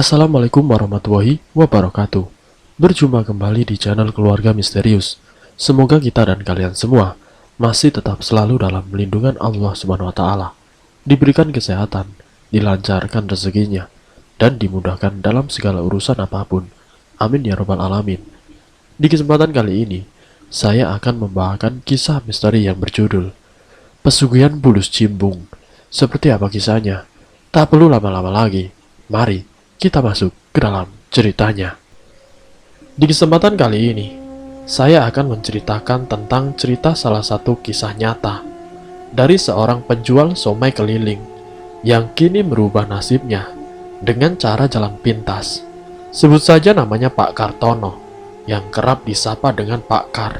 Assalamualaikum warahmatullahi wabarakatuh. Berjumpa kembali di channel Keluarga Misterius. Semoga kita dan kalian semua masih tetap selalu dalam lindungan Allah Subhanahu wa taala, diberikan kesehatan, dilancarkan rezekinya, dan dimudahkan dalam segala urusan apapun. Amin ya rabbal alamin. Di kesempatan kali ini, saya akan membawakan kisah misteri yang berjudul Pesugihan Bulus Cimbung. Seperti apa kisahnya? Tak perlu lama-lama lagi. Mari kita masuk ke dalam ceritanya. Di kesempatan kali ini, saya akan menceritakan tentang cerita salah satu kisah nyata dari seorang penjual somai keliling yang kini merubah nasibnya dengan cara jalan pintas. Sebut saja namanya Pak Kartono, yang kerap disapa dengan Pak Kar.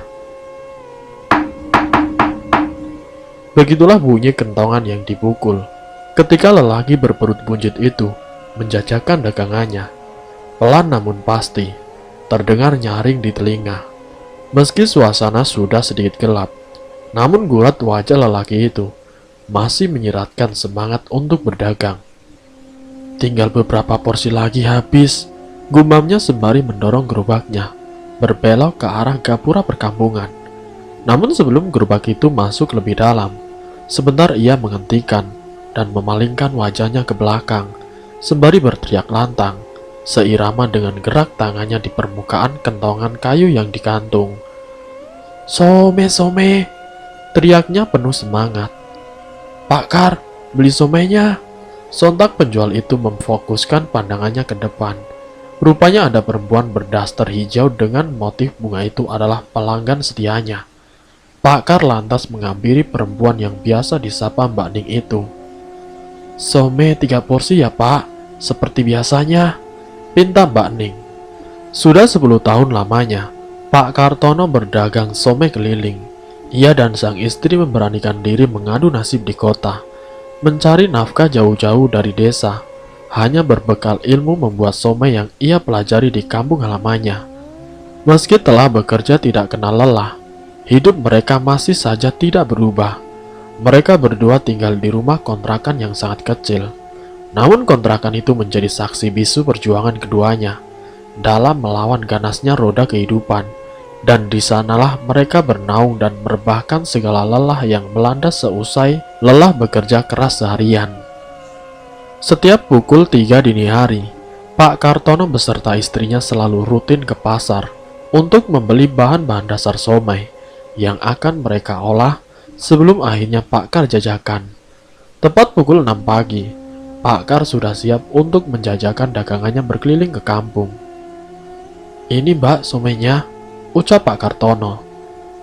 Begitulah bunyi kentongan yang dipukul ketika lelaki berperut buncit itu menjajakan dagangannya. Pelan namun pasti, terdengar nyaring di telinga. Meski suasana sudah sedikit gelap, namun gulat wajah lelaki itu masih menyiratkan semangat untuk berdagang. Tinggal beberapa porsi lagi habis, gumamnya sembari mendorong gerobaknya berbelok ke arah gapura perkampungan. Namun sebelum gerobak itu masuk lebih dalam, sebentar ia menghentikan dan memalingkan wajahnya ke belakang sembari berteriak lantang, seirama dengan gerak tangannya di permukaan kentongan kayu yang digantung. "Some, some!" teriaknya penuh semangat. "Pak Kar, beli somenya!" Sontak penjual itu memfokuskan pandangannya ke depan. Rupanya ada perempuan berdaster hijau dengan motif bunga itu adalah pelanggan setianya. Pak Kar lantas menghampiri perempuan yang biasa disapa Mbak Ning itu. "Some 3 porsi ya Pak, seperti biasanya," pinta Mbak Ning. Sudah 10 tahun lamanya, Pak Kartono berdagang somai keliling. Ia dan sang istri memberanikan diri mengadu nasib di kota, mencari nafkah jauh-jauh dari desa, hanya berbekal ilmu membuat somai yang ia pelajari di kampung halamannya. Meski telah bekerja tidak kenal lelah, hidup mereka masih saja tidak berubah. Mereka berdua tinggal di rumah kontrakan yang sangat kecil. Namun kontrakan itu menjadi saksi bisu perjuangan keduanya dalam melawan ganasnya roda kehidupan. Dan di sanalah mereka bernaung dan merebahkan segala lelah yang melanda seusai lelah bekerja keras seharian. Setiap pukul 3 dini hari, Pak Kartono beserta istrinya selalu rutin ke pasar untuk membeli bahan-bahan dasar somai yang akan mereka olah sebelum akhirnya Pak Kar jajakan. Tepat pukul 6 pagi, Pak Kar sudah siap untuk menjajakan dagangannya berkeliling ke kampung. "Ini Mbak somainya," ucap Pak Kartono.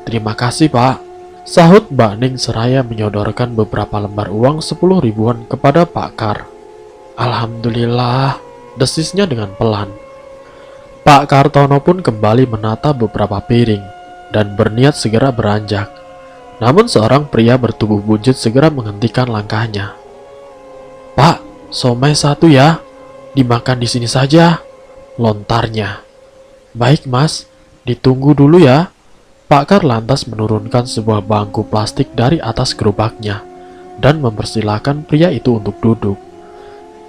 "Terima kasih Pak," sahut Mbak Ning seraya menyodorkan beberapa lembar uang 10 ribuan kepada Pak Kar. "Alhamdulillah," desisnya dengan pelan. Pak Kartono pun kembali menata beberapa piring dan berniat segera beranjak. Namun seorang pria bertubuh buncit segera menghentikan langkahnya. "Pak, somai 1 ya, dimakan di sini saja," lontarnya. "Baik Mas, ditunggu dulu ya." Pak Kar lantas menurunkan sebuah bangku plastik dari atas gerobaknya dan mempersilahkan pria itu untuk duduk.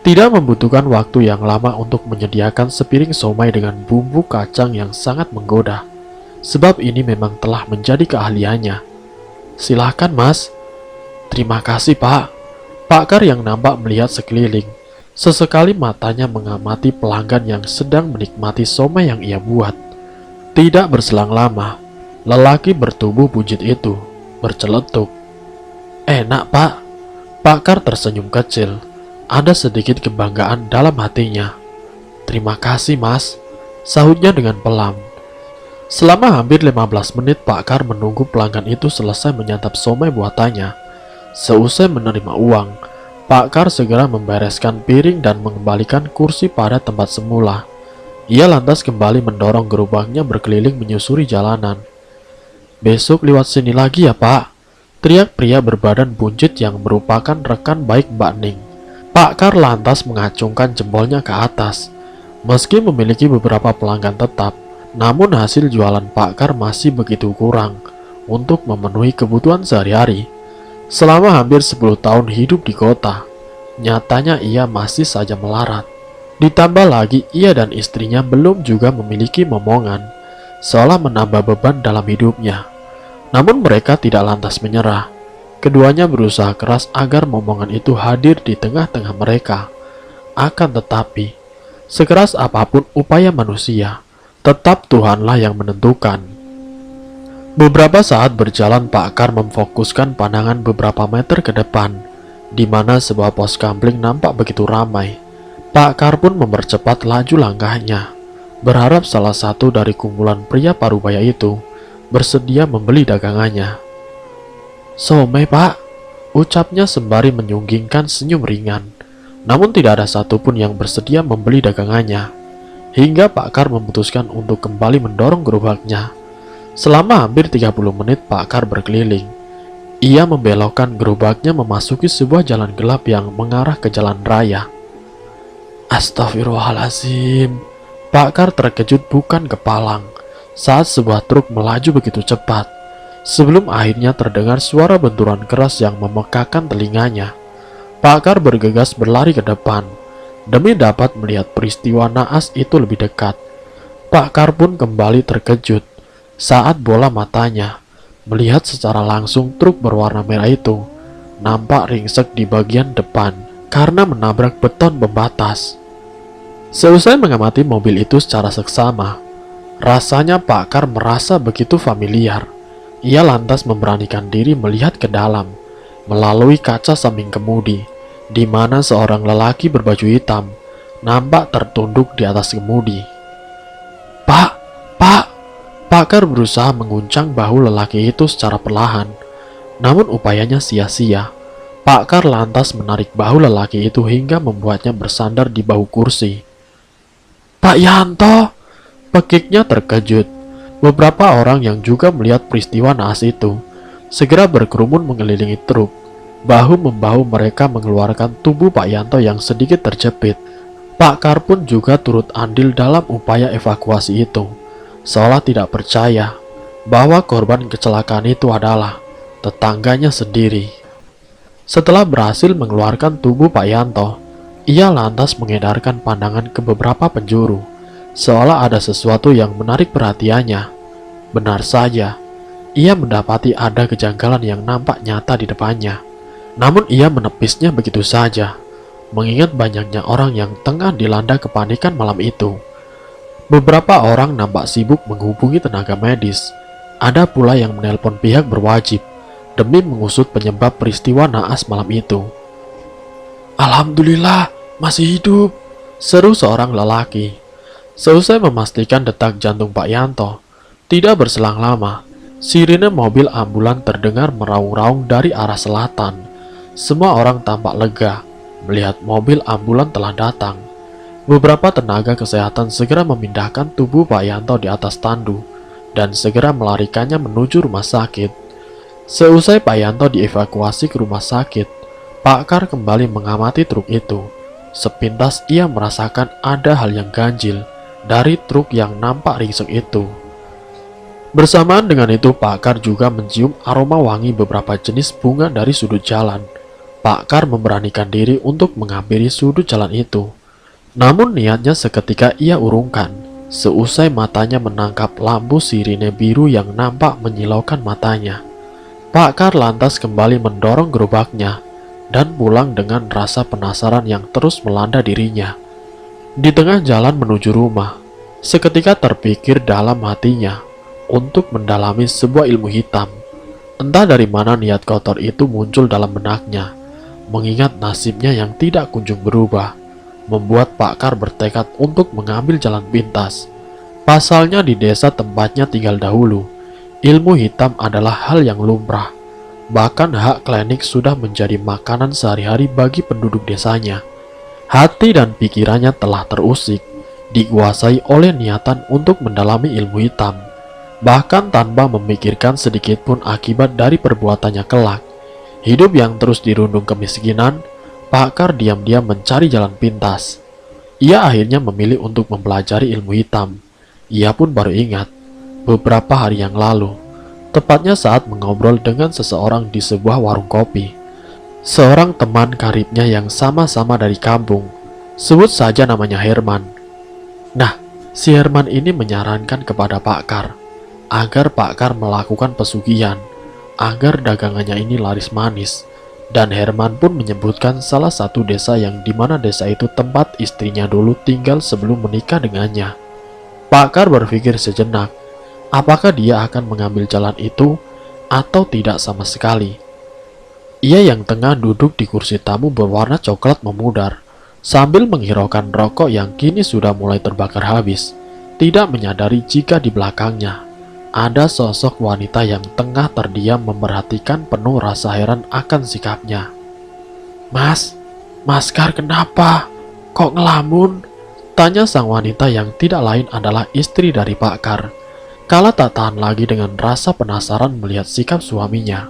Tidak membutuhkan waktu yang lama untuk menyediakan sepiring somai dengan bumbu kacang yang sangat menggoda, sebab ini memang telah menjadi keahliannya. "Silahkan Mas." "Terima kasih Pak." Pak Kar yang nampak melihat sekeliling. Sesekali matanya mengamati pelanggan yang sedang menikmati somai yang ia buat. Tidak berselang lama, lelaki bertubuh buncit itu berceletuk. "Enak Pak." Pak Kar tersenyum kecil. Ada sedikit kebanggaan dalam hatinya. "Terima kasih Mas," sahutnya dengan pelan. Selama hampir 15 menit Pak Kar menunggu pelanggan itu selesai menyantap somai buatannya. Seusai menerima uang, Pak Kar segera membereskan piring dan mengembalikan kursi pada tempat semula. Ia lantas kembali mendorong gerobaknya berkeliling menyusuri jalanan. "Besok lewat sini lagi ya Pak," teriak pria berbadan buncit yang merupakan rekan baik Mbak Ning. Pak Kar lantas mengacungkan jempolnya ke atas. Meski memiliki beberapa pelanggan tetap, namun hasil jualan Pak Kar masih begitu kurang untuk memenuhi kebutuhan sehari-hari. Selama hampir 10 tahun hidup di kota, nyatanya ia masih saja melarat. Ditambah lagi ia dan istrinya belum juga memiliki momongan, seolah menambah beban dalam hidupnya. Namun mereka tidak lantas menyerah. Keduanya berusaha keras agar momongan itu hadir di tengah-tengah mereka. Akan tetapi, sekeras apapun upaya manusia, tetap Tuhanlah yang menentukan. Beberapa saat berjalan, Pak Kar memfokuskan pandangan beberapa meter ke depan, di mana sebuah pos kamling nampak begitu ramai. Pak Kar pun mempercepat laju langkahnya, berharap salah satu dari kumpulan pria parubaya itu bersedia membeli dagangannya. "Somai, Pak," ucapnya sembari menyunggingkan senyum ringan. Namun tidak ada satupun yang bersedia membeli dagangannya, hingga Pak Kar memutuskan untuk kembali mendorong gerobaknya. Selama hampir 30 menit Pak Kar berkeliling. Ia membelokkan gerobaknya memasuki sebuah jalan gelap yang mengarah ke jalan raya. Astagfirullahaladzim. Pak Kar terkejut bukan kepalang saat sebuah truk melaju begitu cepat, sebelum akhirnya terdengar suara benturan keras yang memekakan telinganya. Pak Kar bergegas berlari ke depan demi dapat melihat peristiwa naas itu lebih dekat. Pak Kar pun kembali terkejut saat bola matanya melihat secara langsung truk berwarna merah itu nampak ringsek di bagian depan karena menabrak beton pembatas. Seusai mengamati mobil itu secara seksama, rasanya Pak Kar merasa begitu familiar. Ia lantas memberanikan diri melihat ke dalam melalui kaca samping kemudi, di mana seorang lelaki berbaju hitam nampak tertunduk di atas kemudi. "Pak, Pak!" Pak Kar berusaha menguncang bahu lelaki itu secara perlahan, namun upayanya sia-sia. Pak Kar lantas menarik bahu lelaki itu hingga membuatnya bersandar di bahu kursi. "Pak Yanto!" Pekiknya terkejut. Beberapa orang yang juga melihat peristiwa naas itu segera berkerumun mengelilingi truk. Bahu-membahu mereka mengeluarkan tubuh Pak Yanto yang sedikit terjepit. Pak Kar pun juga turut andil dalam upaya evakuasi itu, seolah tidak percaya bahwa korban kecelakaan itu adalah tetangganya sendiri. Setelah berhasil mengeluarkan tubuh Pak Yanto, ia lantas mengedarkan pandangan ke beberapa penjuru, seolah ada sesuatu yang menarik perhatiannya. Benar saja, ia mendapati ada kejanggalan yang nampak nyata di depannya. Namun ia menepisnya begitu saja, mengingat banyaknya orang yang tengah dilanda kepanikan malam itu. Beberapa orang nampak sibuk menghubungi tenaga medis. Ada pula yang menelpon pihak berwajib demi mengusut penyebab peristiwa naas malam itu. "Alhamdulillah, masih hidup," seru seorang lelaki. Seusai memastikan detak jantung Pak Yanto, tidak berselang lama, sirine mobil ambulan terdengar meraung-raung dari arah selatan. Semua orang tampak lega melihat mobil ambulan telah datang. Beberapa tenaga kesehatan segera memindahkan tubuh Pak Yanto di atas tandu dan segera melarikannya menuju rumah sakit. Seusai Pak Yanto dievakuasi ke rumah sakit, Pak Kar kembali mengamati truk itu. Sepintas ia merasakan ada hal yang ganjil dari truk yang nampak ringsek itu. Bersamaan dengan itu, Pak Kar juga mencium aroma wangi beberapa jenis bunga dari sudut jalan. Pak Kar memberanikan diri untuk menghampiri sudut jalan itu. Namun niatnya seketika ia urungkan, seusai matanya menangkap lampu sirine biru yang nampak menyilaukan matanya. Pak Kar lantas kembali mendorong gerobaknya dan pulang dengan rasa penasaran yang terus melanda dirinya. Di tengah jalan menuju rumah, seketika terpikir dalam hatinya untuk mendalami sebuah ilmu hitam. Entah dari mana niat kotor itu muncul dalam benaknya, mengingat nasibnya yang tidak kunjung berubah, membuat Pak Kar bertekad untuk mengambil jalan pintas. Pasalnya di desa tempatnya tinggal dahulu, ilmu hitam adalah hal yang lumrah. Bahkan hak klinik sudah menjadi makanan sehari-hari bagi penduduk desanya. Hati dan pikirannya telah terusik, dikuasai oleh niatan untuk mendalami ilmu hitam. Bahkan tanpa memikirkan sedikit pun akibat dari perbuatannya kelak. Hidup yang terus dirundung kemiskinan, Pak Kar diam-diam mencari jalan pintas. Ia akhirnya memilih untuk mempelajari ilmu hitam. Ia pun baru ingat, beberapa hari yang lalu, tepatnya saat mengobrol dengan seseorang di sebuah warung kopi. Seorang teman karibnya yang sama-sama dari kampung Sebut saja namanya Herman. Nah, si Herman ini menyarankan kepada Pak Kar agar Pak Kar melakukan pesugihan agar dagangannya ini laris manis. Dan Herman pun menyebutkan salah satu desa yang dimana desa itu tempat istrinya dulu tinggal sebelum menikah dengannya. Pak Kar berpikir sejenak, apakah dia akan mengambil jalan itu atau tidak sama sekali. Ia yang tengah duduk di kursi tamu berwarna coklat memudar, sambil menghiraukan rokok yang kini sudah mulai terbakar habis, tidak menyadari jika di belakangnya ada sosok wanita yang tengah terdiam memerhatikan penuh rasa heran akan sikapnya. Mas Kar kenapa? Kok ngelamun? Tanya sang wanita yang tidak lain adalah istri dari Pak Kar. Kala tak tahan lagi dengan rasa penasaran melihat sikap suaminya,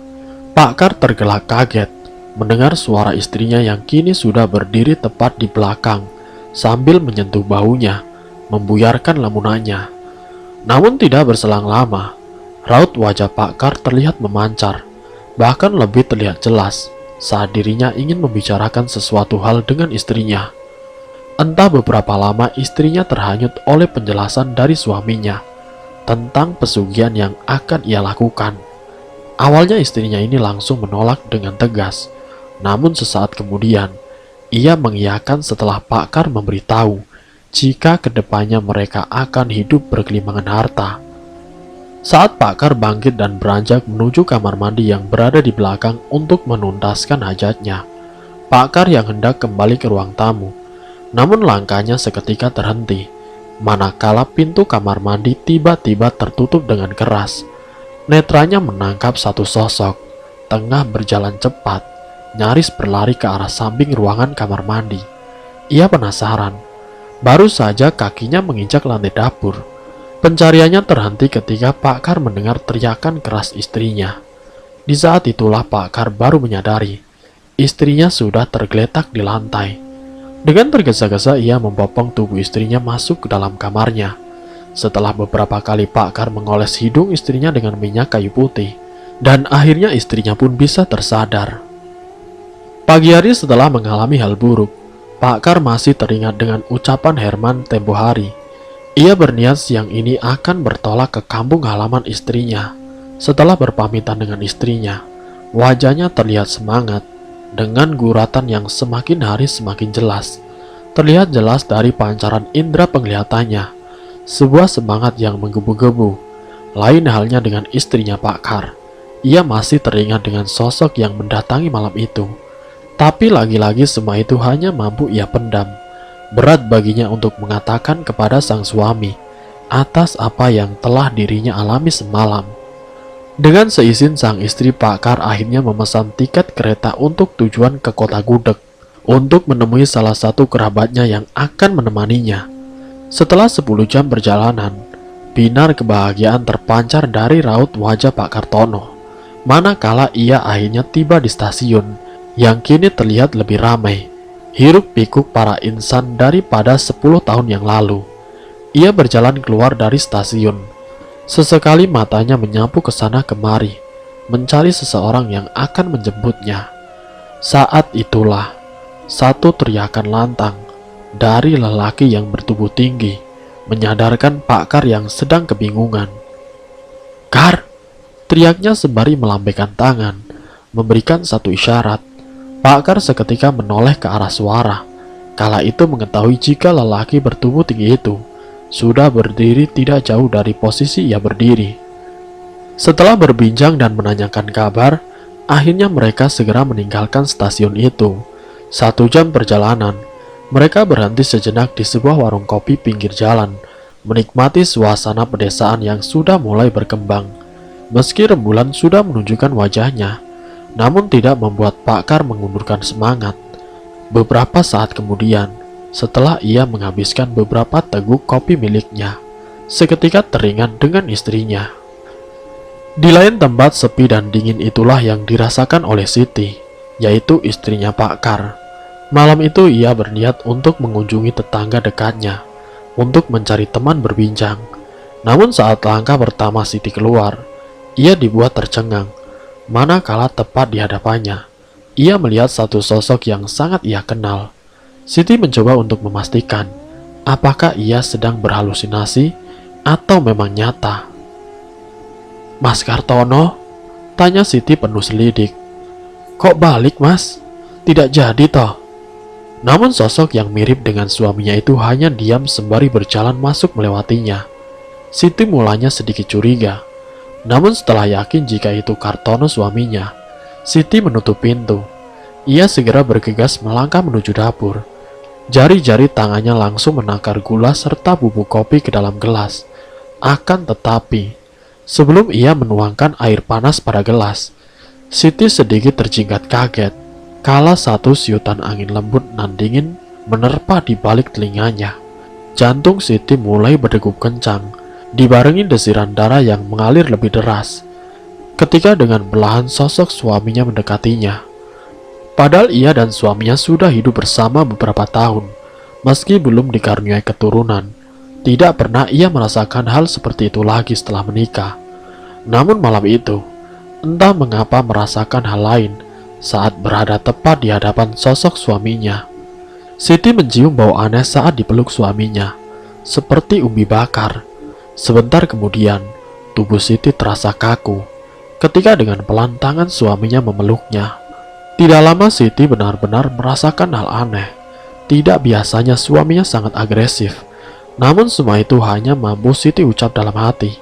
Pak Kar tergelak kaget mendengar suara istrinya yang kini sudah berdiri tepat di belakang sambil menyentuh bahunya, membuyarkan lamunannya. Namun tidak berselang lama, raut wajah Pak Kar terlihat memancar, bahkan lebih terlihat jelas saat dirinya ingin membicarakan sesuatu hal dengan istrinya. Entah beberapa lama istrinya terhanyut oleh penjelasan dari suaminya tentang pesugihan yang akan ia lakukan. Awalnya istrinya ini langsung menolak dengan tegas, namun sesaat kemudian ia mengiyakan setelah Pak Kar memberitahu jika kedepannya mereka akan hidup bergelimangan harta. Saat Pak Kar bangkit dan beranjak menuju kamar mandi yang berada di belakang untuk menuntaskan hajatnya, Pak Kar yang hendak kembali ke ruang tamu, namun langkahnya seketika terhenti, manakala pintu kamar mandi tiba-tiba tertutup dengan keras. Netranya menangkap satu sosok, tengah berjalan cepat, nyaris berlari ke arah samping ruangan kamar mandi. Ia penasaran. Baru saja kakinya menginjak lantai dapur. Pencariannya terhenti ketika Pak Kar mendengar teriakan keras istrinya. Di saat itulah Pak Kar baru menyadari istrinya sudah tergeletak di lantai. Dengan tergesa-gesa ia membopong tubuh istrinya masuk ke dalam kamarnya. Setelah beberapa kali Pak Kar mengoles hidung istrinya dengan minyak kayu putih, dan akhirnya istrinya pun bisa tersadar. Pagi hari setelah mengalami hal buruk, Pak Kar masih teringat dengan ucapan Herman tempo hari. Ia berniat siang ini akan bertolak ke kampung halaman istrinya. Setelah berpamitan dengan istrinya, wajahnya terlihat semangat, dengan guratan yang semakin hari semakin jelas. Terlihat jelas dari pancaran indera penglihatannya, sebuah semangat yang menggebu-gebu. Lain halnya dengan istrinya Pak Kar. Ia masih teringat dengan sosok yang mendatangi malam itu. Tapi lagi-lagi semua itu hanya mampu ia pendam. Berat baginya untuk mengatakan kepada sang suami atas apa yang telah dirinya alami semalam. Dengan seizin sang istri, Pak Kar akhirnya memesan tiket kereta untuk tujuan ke kota Gudeg untuk menemui salah satu kerabatnya yang akan menemaninya. Setelah 10 jam perjalanan, binar kebahagiaan terpancar dari raut wajah Pak Kartono. Manakala ia akhirnya tiba di stasiun yang kini terlihat lebih ramai, hiruk pikuk para insan daripada 10 tahun yang lalu. Ia berjalan keluar dari stasiun. Sesekali matanya menyapu ke sana kemari, mencari seseorang yang akan menjemputnya. Saat itulah, satu teriakan lantang dari lelaki yang bertubuh tinggi menyadarkan Pak Kar yang sedang kebingungan. "Kar!" teriaknya sembari melambaikan tangan, memberikan satu isyarat. Pak Kar seketika menoleh ke arah suara. Kala itu mengetahui jika lelaki bertubuh tinggi itu sudah berdiri tidak jauh dari posisi ia berdiri. Setelah berbincang dan menanyakan kabar, akhirnya mereka segera meninggalkan stasiun itu. 1 jam perjalanan, mereka berhenti sejenak di sebuah warung kopi pinggir jalan, menikmati suasana pedesaan yang sudah mulai berkembang. Meski rembulan sudah menunjukkan wajahnya, namun tidak membuat Pak Kar mengundurkan semangat. Beberapa saat kemudian, setelah ia menghabiskan beberapa teguk kopi miliknya, seketika teringat dengan istrinya. Di lain tempat sepi dan dingin itulah yang dirasakan oleh Siti, yaitu istrinya Pak Kar. Malam itu ia berniat untuk mengunjungi tetangga dekatnya, untuk mencari teman berbincang. Namun saat langkah pertama Siti keluar, ia dibuat tercengang. Manakala tepat di hadapannya, ia melihat satu sosok yang sangat ia kenal. Siti mencoba untuk memastikan apakah ia sedang berhalusinasi atau memang nyata. "Mas Kartono?" tanya Siti penuh selidik. "Kok balik, Mas? Tidak jadi toh?" Namun sosok yang mirip dengan suaminya itu hanya diam sembari berjalan masuk melewatinya. Siti mulanya sedikit curiga. Namun setelah yakin jika itu Kartono suaminya, Siti menutup pintu. Ia segera bergegas melangkah menuju dapur. Jari-jari tangannya langsung menakar gula serta bubuk kopi ke dalam gelas. Akan tetapi, sebelum ia menuangkan air panas pada gelas, Siti sedikit terjingkat kaget kala satu siutan angin lembut nan dingin menerpa di balik telinganya. Jantung Siti mulai berdegup kencang, dibarengi desiran darah yang mengalir lebih deras. Ketika dengan perlahan sosok suaminya mendekatinya. Padahal ia dan suaminya sudah hidup bersama beberapa tahun, meski belum dikaruniai keturunan. Tidak pernah ia merasakan hal seperti itu lagi setelah menikah. Namun malam itu, entah mengapa merasakan hal lain saat berada tepat di hadapan sosok suaminya. Siti mencium bau aneh saat dipeluk suaminya, seperti umbi bakar. Sebentar kemudian, tubuh Siti terasa kaku ketika dengan pelan tangan suaminya memeluknya. Tidak lama Siti benar-benar merasakan hal aneh. Tidak biasanya suaminya sangat agresif. Namun semua itu hanya mampu Siti ucap dalam hati.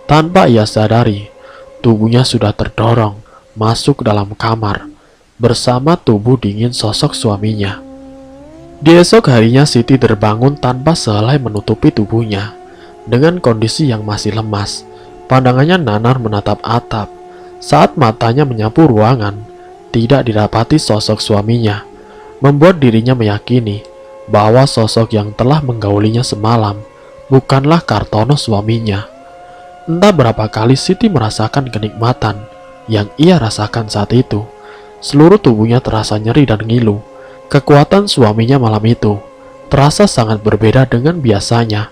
Tanpa ia sadari, tubuhnya sudah terdorong masuk ke dalam kamar bersama tubuh dingin sosok suaminya. Di esok harinya Siti terbangun tanpa sehelai menutupi tubuhnya. Dengan kondisi yang masih lemas, pandangannya nanar menatap atap. Saat matanya menyapu ruangan, tidak didapati sosok suaminya, membuat dirinya meyakini bahwa sosok yang telah menggaulinya semalam bukanlah Kartono suaminya. Entah berapa kali Siti merasakan kenikmatan yang ia rasakan saat itu. Seluruh tubuhnya terasa nyeri dan ngilu. Kekuatan suaminya malam itu terasa sangat berbeda dengan biasanya.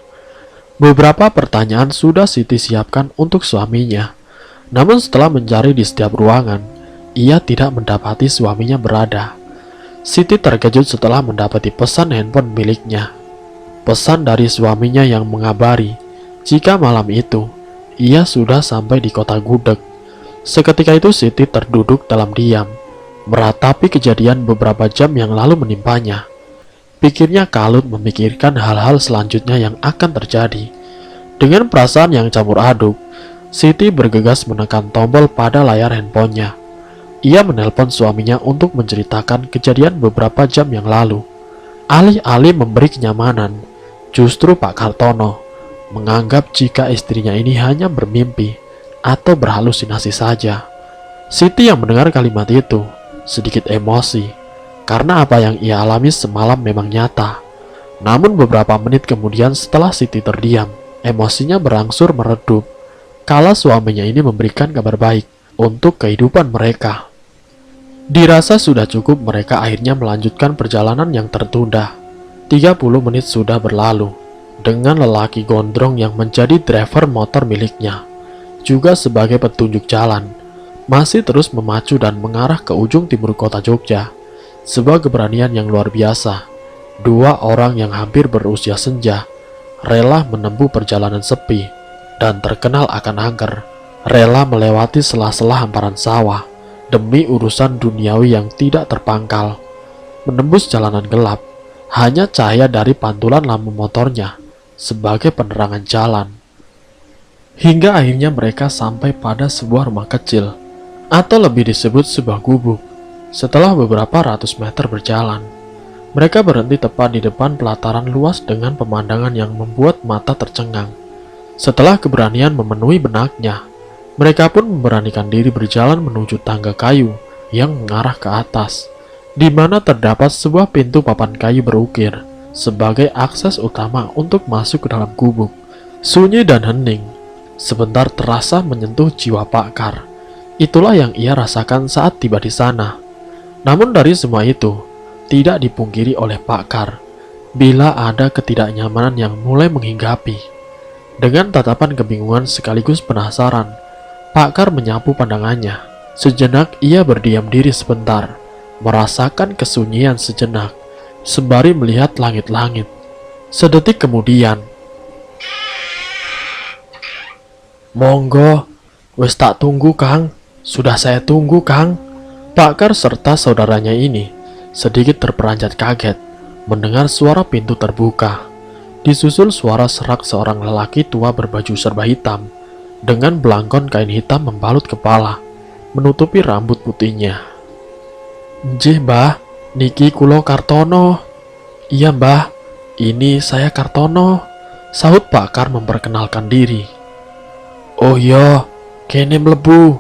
Beberapa pertanyaan sudah Siti siapkan untuk suaminya. Namun setelah mencari di setiap ruangan, ia tidak mendapati suaminya berada. Siti terkejut setelah mendapati pesan handphone miliknya. Pesan dari suaminya yang mengabari jika malam itu ia sudah sampai di kota Gudeg. Seketika itu Siti terduduk dalam diam, meratapi kejadian beberapa jam yang lalu menimpanya. Pikirnya kalut memikirkan hal-hal selanjutnya yang akan terjadi. Dengan perasaan yang campur aduk, Siti bergegas menekan tombol pada layar handphonenya. Ia menelpon suaminya untuk menceritakan kejadian beberapa jam yang lalu. Alih-alih memberi kenyamanan, justru Pak Kartono menganggap jika istrinya ini hanya bermimpi atau berhalusinasi saja. Siti yang mendengar kalimat itu sedikit emosi, karena apa yang ia alami semalam memang nyata. Namun beberapa menit kemudian setelah Siti terdiam, emosinya berangsur meredup kala suaminya ini memberikan kabar baik untuk kehidupan mereka. Dirasa sudah cukup, mereka akhirnya melanjutkan perjalanan yang tertunda. 30 menit sudah berlalu, dengan lelaki gondrong yang menjadi driver motor miliknya, juga sebagai petunjuk jalan, masih terus memacu dan mengarah ke ujung timur kota Jogja. Sebuah keberanian yang luar biasa. Dua orang yang hampir berusia senja, rela menempuh perjalanan sepi, dan terkenal akan angker, rela melewati sela-sela hamparan sawah, demi urusan duniawi yang tidak terpangkal. Menembus jalanan gelap, hanya cahaya dari pantulan lampu motornya sebagai penerangan jalan. Hingga akhirnya mereka sampai pada sebuah rumah kecil, atau lebih disebut sebuah gubuk. Setelah beberapa ratus meter berjalan, mereka berhenti tepat di depan pelataran luas dengan pemandangan yang membuat mata tercengang. Setelah keberanian memenuhi benaknya, mereka pun memberanikan diri berjalan menuju tangga kayu yang mengarah ke atas, di mana terdapat sebuah pintu papan kayu berukir sebagai akses utama untuk masuk ke dalam gubuk. Sunyi dan hening, sebentar terasa menyentuh jiwa Pak Kar. Itulah yang ia rasakan saat tiba di sana. Namun dari semua itu, tidak dipungkiri oleh Pak Kar, bila ada ketidaknyamanan yang mulai menghinggapi. Dengan tatapan kebingungan sekaligus penasaran, Pak Kar menyapu pandangannya. Sejenak ia berdiam diri sebentar, merasakan kesunyian sejenak. sembari melihat langit-langit. Sedetik kemudian, "Monggo, wis tak tunggu Kang, sudah saya tunggu Kang." Pakar serta saudaranya ini sedikit terperanjat kaget mendengar suara pintu terbuka. Disusul suara serak seorang lelaki tua berbaju serba hitam dengan belangkon kain hitam membalut kepala, menutupi rambut putihnya. "Nggih, Mbah, niki kulo Kartono." "Iya, Mbah, ini saya Kartono," sahut Pakar memperkenalkan diri. "Oh iya, kene mlebu."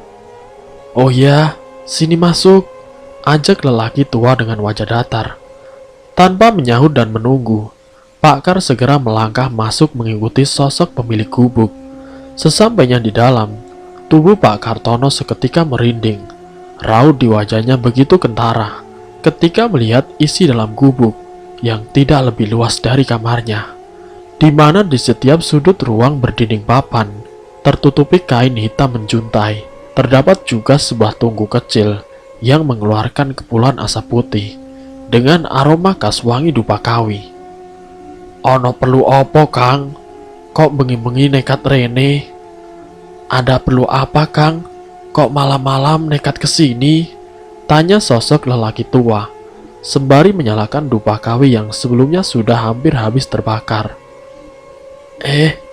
"Oh ya, sini masuk," ajak lelaki tua dengan wajah datar. Tanpa menyahut dan menunggu, Pakar segera melangkah masuk mengikuti sosok pemilik gubuk. Sesampainya di dalam, tubuh Pak Kartono seketika merinding. Raut di wajahnya begitu kentara ketika melihat isi dalam gubuk yang tidak lebih luas dari kamarnya, di mana di setiap sudut ruang berdinding papan tertutupi kain hitam menjuntai. Terdapat juga sebuah tungku kecil yang mengeluarkan kepulan asap putih dengan aroma khas wangi dupa kawi. "Ono perlu opo Kang? Kok bengi-bengi nekat rene?" "Ada perlu apa Kang? Kok malam-malam nekat kesini?" tanya sosok lelaki tua, sembari menyalakan dupa kawi yang sebelumnya sudah hampir habis terbakar.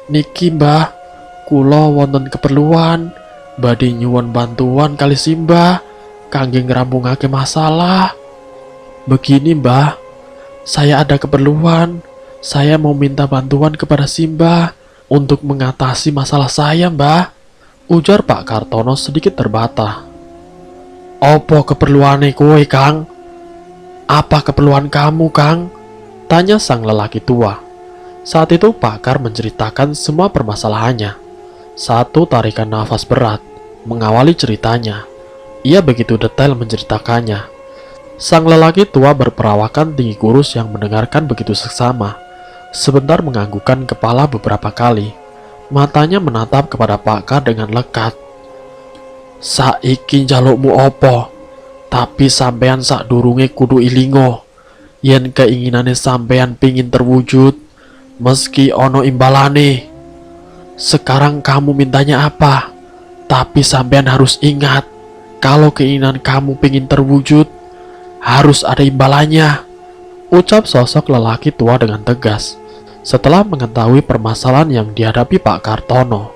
Niki Mbah, kula wonten keperluan, badhe nyuwun bantuan kali Simbah, kangge ngrampungake masalah. Begini Mbah, saya ada keperluan, saya mau minta bantuan kepada Simbah untuk mengatasi masalah saya Mbah, ujar Pak Kartono sedikit terbata. "Opo keperluane kowe Kang? Apa keperluan kamu Kang?" tanya sang lelaki tua. Saat itu Pakar menceritakan semua permasalahannya. Satu tarikan nafas berat mengawali ceritanya. Ia begitu detail menceritakannya. Sang lelaki tua berperawakan tinggi kurus yang mendengarkan begitu seksama. Sebentar menganggukkan kepala beberapa kali. Matanya menatap kepada Pakar dengan lekat. "Saiki njalukmu opo? Tapi sampean sakdurunge kudu ilingo. Yen keinginane sampean pingin terwujud, meski ono imbalane. Sekarang kamu mintanya apa? Tapi sampean harus ingat, kalau keinginan kamu pingin terwujud, harus ada imbalannya," ucap sosok lelaki tua dengan tegas, setelah mengetahui permasalahan yang dihadapi Pak Kartono.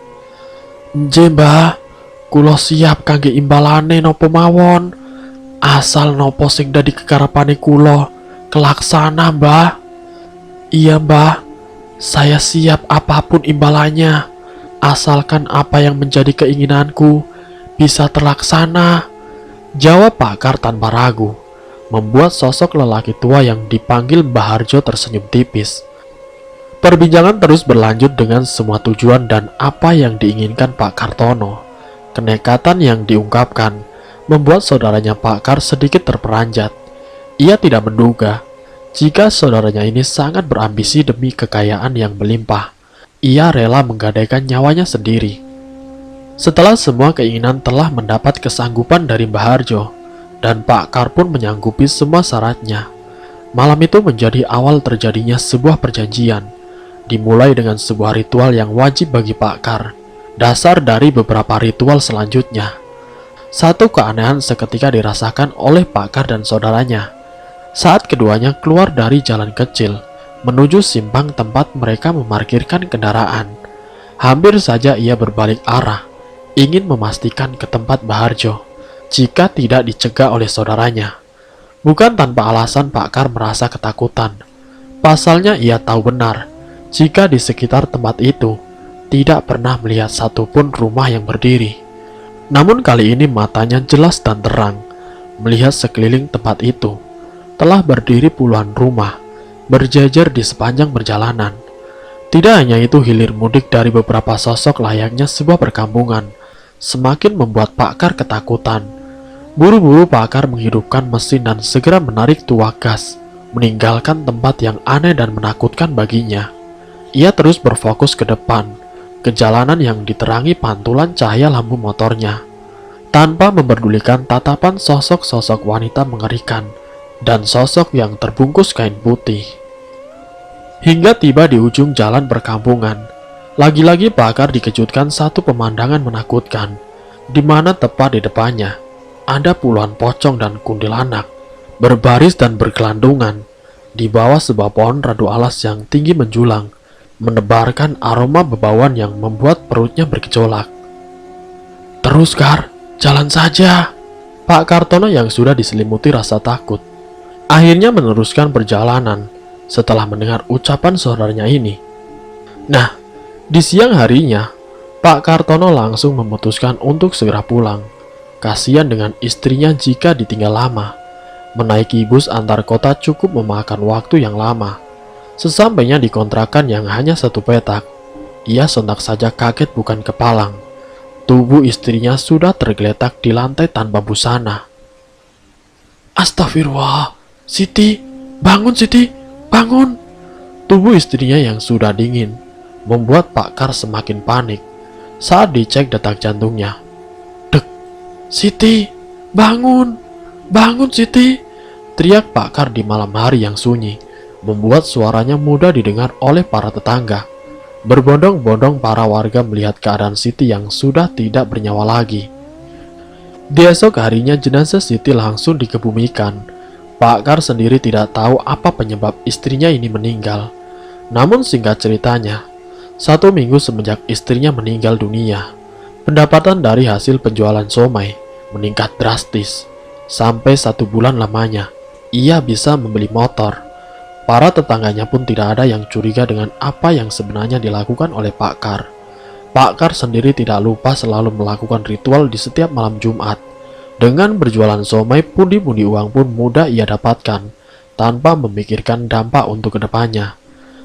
"Nggih Mbah, kula siap kangge imbalane nopo mawon. Asal nopo sing dadi kekarepane kula kelaksana Mbah." "Iya Mbah, saya siap apapun imbalannya, asalkan apa yang menjadi keinginanku bisa terlaksana," jawab Pakar tanpa ragu, membuat sosok lelaki tua yang dipanggil Mbah Harjo tersenyum tipis. Perbincangan terus berlanjut dengan semua tujuan dan apa yang diinginkan Pak Kartono. Kenekatan yang diungkapkan membuat saudaranya Pakar sedikit terperanjat. Ia tidak menduga jika saudaranya ini sangat berambisi demi kekayaan yang melimpah. Ia rela menggadaikan nyawanya sendiri. Setelah semua keinginan telah mendapat kesanggupan dari Mbah Harjo, dan Pak Kar pun menyanggupi semua syaratnya, malam itu menjadi awal terjadinya sebuah perjanjian, dimulai dengan sebuah ritual yang wajib bagi Pak Kar, dasar dari beberapa ritual selanjutnya. Satu keanehan seketika dirasakan oleh Pak Kar dan saudaranya, saat keduanya keluar dari jalan kecil, menuju simpang tempat mereka memarkirkan kendaraan. Hampir saja ia berbalik arah, ingin memastikan ke tempat Mbah Harjo, jika tidak dicegah oleh saudaranya. Bukan tanpa alasan Pak Kar merasa ketakutan. Pasalnya ia tahu benar, jika di sekitar tempat itu, tidak pernah melihat satupun rumah yang berdiri. Namun kali ini matanya jelas dan terang, melihat sekeliling tempat itu, telah berdiri puluhan rumah, berjajar di sepanjang perjalanan. Tidak hanya itu, hilir mudik dari beberapa sosok layaknya sebuah perkampungan semakin membuat Pak Kar ketakutan. Buru-buru Pak Kar menghidupkan mesin dan segera menarik tuak gas, meninggalkan tempat yang aneh dan menakutkan baginya. Ia terus berfokus ke depan, ke jalanan yang diterangi pantulan cahaya lampu motornya. Tanpa memperdulikan tatapan sosok-sosok wanita mengerikan dan sosok yang terbungkus kain putih. Hingga tiba di ujung jalan perkampungan, lagi-lagi Pakar dikejutkan satu pemandangan menakutkan, di mana tepat di depannya ada puluhan pocong dan kuntilanak berbaris dan bergelandungan di bawah sebuah pohon radu alas yang tinggi menjulang, menebarkan aroma bebauan yang membuat perutnya bergejolak. "Terus, Kar, jalan saja." Pak Kartono yang sudah diselimuti rasa takut akhirnya meneruskan perjalanan setelah mendengar ucapan saudaranya ini. Nah, di siang harinya, Pak Kartono langsung memutuskan untuk segera pulang. Kasihan dengan istrinya jika ditinggal lama. Menaiki bus antar kota cukup memakan waktu yang lama. Sesampainya di kontrakan yang hanya satu petak, ia sontak saja kaget bukan kepalang. Tubuh istrinya sudah tergeletak di lantai tanpa busana. "Astagfirullah, Siti, bangun Siti, bangun!" Tubuh istrinya yang sudah dingin membuat Pak Kar semakin panik saat dicek detak jantungnya. "Dek, Siti, bangun, bangun Siti!" teriak Pak Kar di malam hari yang sunyi, membuat suaranya mudah didengar oleh para tetangga. Berbondong-bondong para warga melihat keadaan Siti yang sudah tidak bernyawa lagi. Di esok harinya jenazah Siti langsung dikebumikan. Pak Kar sendiri tidak tahu apa penyebab istrinya ini meninggal. Namun singkat ceritanya, 1 minggu semenjak istrinya meninggal dunia, pendapatan dari hasil penjualan somai meningkat drastis. Sampai 1 bulan lamanya, ia bisa membeli motor. Para tetangganya pun tidak ada yang curiga dengan apa yang sebenarnya dilakukan oleh Pak Kar. Pak Kar sendiri tidak lupa selalu melakukan ritual di setiap malam Jumat. Dengan berjualan somai, pundi-pundi uang pun mudah ia dapatkan, tanpa memikirkan dampak untuk kedepannya.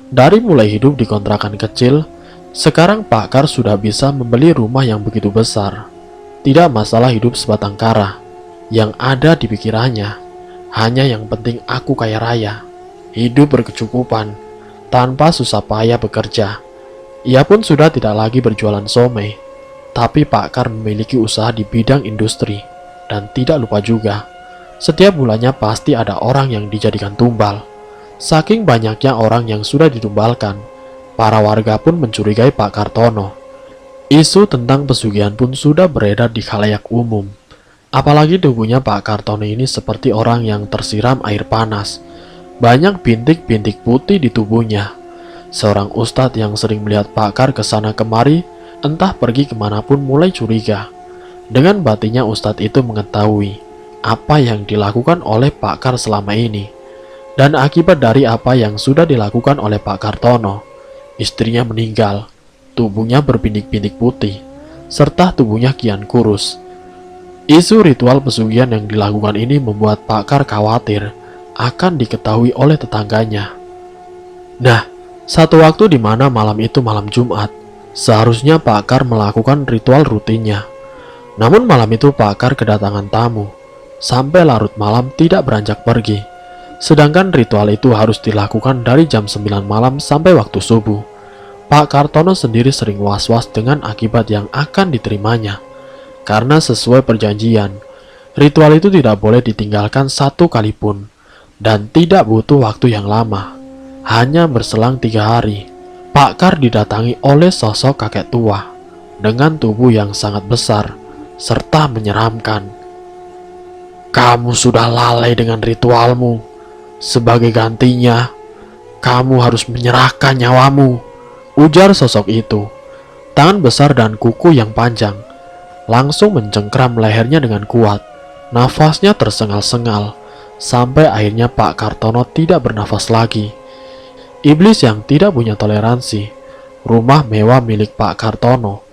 Dari mulai hidup di kontrakan kecil, sekarang Pak Kar sudah bisa membeli rumah yang begitu besar. Tidak masalah hidup sebatang kara. Yang ada di pikirannya, hanya yang penting aku kaya raya, hidup berkecukupan, tanpa susah payah bekerja. Ia pun sudah tidak lagi berjualan somai, tapi Pak Kar memiliki usaha di bidang industri. Dan tidak lupa juga, setiap bulannya pasti ada orang yang dijadikan tumbal. Saking banyaknya orang yang sudah ditumbalkan, para warga pun mencurigai Pak Kartono. Isu tentang pesugihan pun sudah beredar di khalayak umum. Apalagi tubuhnya Pak Kartono ini seperti orang yang tersiram air panas. Banyak bintik-bintik putih di tubuhnya. Seorang ustadz yang sering melihat Pak Kar kesana kemari, entah pergi kemanapun mulai curiga. Dengan batinnya ustadz itu mengetahui apa yang dilakukan oleh Pak Kar selama ini. Dan akibat dari apa yang sudah dilakukan oleh Pak Kartono, istrinya meninggal, tubuhnya berbintik-bintik putih, serta tubuhnya kian kurus. Isu ritual pesugihan yang dilakukan ini membuat Pak Kar khawatir akan diketahui oleh tetangganya. Nah, satu waktu di mana malam itu malam Jumat, seharusnya Pak Kar melakukan ritual rutinnya. Namun malam itu Pak Kar kedatangan tamu, sampai larut malam tidak beranjak pergi. Sedangkan ritual itu harus dilakukan dari jam 9 malam sampai waktu subuh. Pak Kartono sendiri sering was-was dengan akibat yang akan diterimanya. Karena sesuai perjanjian, ritual itu tidak boleh ditinggalkan 1 kali pun, dan tidak butuh waktu yang lama. Hanya berselang 3 hari, Pak Kar didatangi oleh sosok kakek tua, dengan tubuh yang sangat besar, serta menyeramkan. "Kamu sudah lalai dengan ritualmu. Sebagai gantinya, kamu harus menyerahkan nyawamu," ujar sosok itu. Tangan besar dan kuku yang panjang langsung mencengkram lehernya dengan kuat. Nafasnya tersengal-sengal, sampai akhirnya Pak Kartono tidak bernafas lagi. Iblis yang tidak punya toleransi, rumah mewah milik Pak Kartono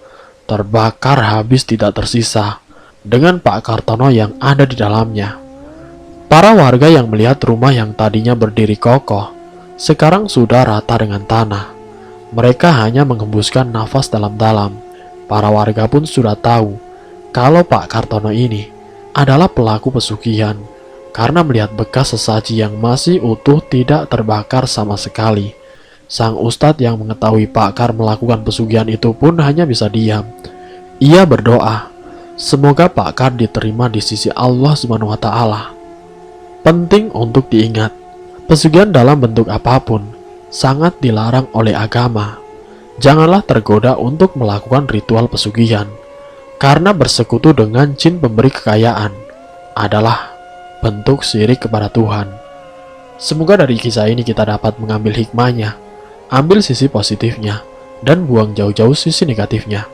terbakar habis tidak tersisa, dengan Pak Kartono yang ada di dalamnya. Para warga yang melihat rumah yang tadinya berdiri kokoh, sekarang sudah rata dengan tanah. Mereka hanya menghembuskan nafas dalam-dalam. Para warga pun sudah tahu kalau Pak Kartono ini adalah pelaku pesugihan, karena melihat bekas sesaji yang masih utuh tidak terbakar sama sekali. Sang ustadz yang mengetahui Pak Kar melakukan pesugihan itu pun hanya bisa diam. Ia berdoa, semoga Pak Kar diterima di sisi Allah Subhanahu wa Ta'ala. Penting untuk diingat, pesugihan dalam bentuk apapun sangat dilarang oleh agama. Janganlah tergoda untuk melakukan ritual pesugihan, karena bersekutu dengan jin pemberi kekayaan adalah bentuk syirik kepada Tuhan. Semoga dari kisah ini kita dapat mengambil hikmahnya, ambil sisi positifnya, dan buang jauh-jauh sisi negatifnya.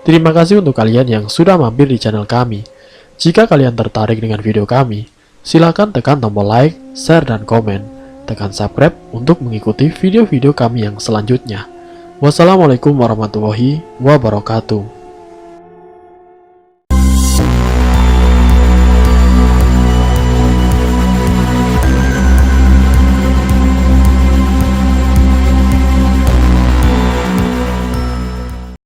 Terima kasih untuk kalian yang sudah mampir di channel kami. Jika kalian tertarik dengan video kami, silakan tekan tombol like, share, dan komen. Tekan subscribe untuk mengikuti video-video kami yang selanjutnya. Wassalamualaikum warahmatullahi wabarakatuh.